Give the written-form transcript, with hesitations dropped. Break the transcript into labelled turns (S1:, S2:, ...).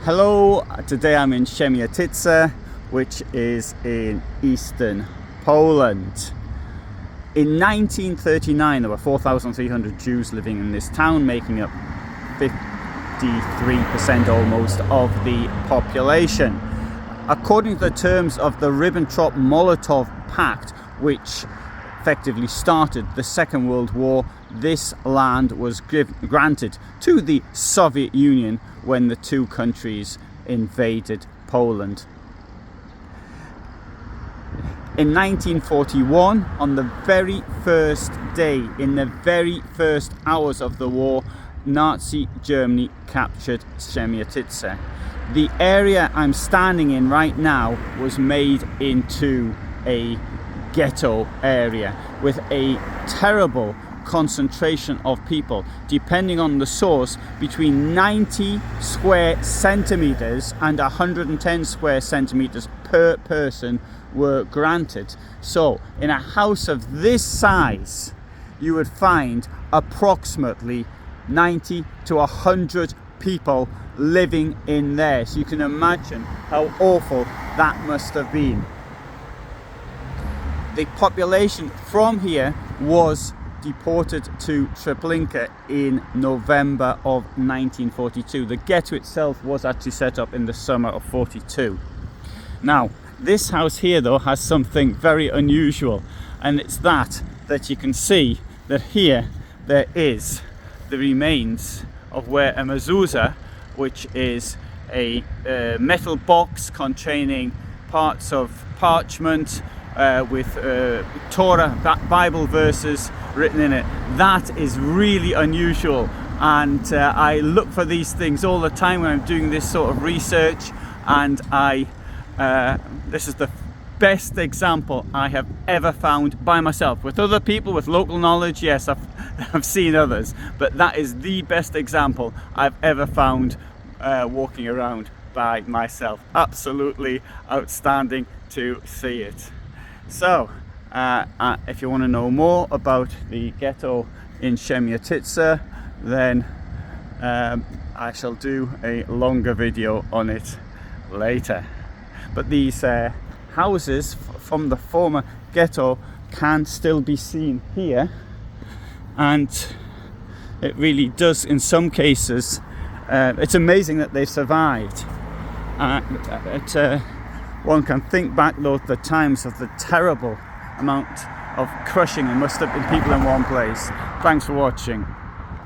S1: Hello, today I'm in Siemiatycze, which is in eastern Poland. In 1939 there were 4,300 Jews living in this town, making up 53% almost of the population. According to the terms of the Ribbentrop-Molotov Pact, which effectively started the Second World War, this land was granted to the Soviet Union when the two countries invaded Poland. In 1941, on the very first day, in the very first hours of the war, Nazi Germany captured Siemiatycze. The area I'm standing in right now was made into a ghetto area with a terrible concentration of people, depending on the source, between 90 square centimeters and 110 square centimeters per person were granted. So in a house of this size you would find approximately 90 to 100 people living in there. So you can imagine how awful that must have been. The population from here was deported to Treblinka in November of 1942. The ghetto itself was actually set up in the summer of 42. Now, this house here though has something very unusual, and it's that you can see that here there is the remains of where a mezzuzah, which is a metal box containing parts of parchment with Torah, Bible verses written in it. That is really unusual, and I look for these things all the time when I'm doing this sort of research, and this is the best example I have ever found by myself. With other people, with local knowledge, yes, I've seen others, but that is the best example I've ever found walking around by myself. Absolutely outstanding to see it. So, if you want to know more about the ghetto in Siemiatycze, then I shall do a longer video on it later. But these houses from the former ghetto can still be seen here, and it really does, in some cases, it's amazing that they survived. One can think back though to the times of the terrible amount of crushing and must have been people in one place. Thanks for watching.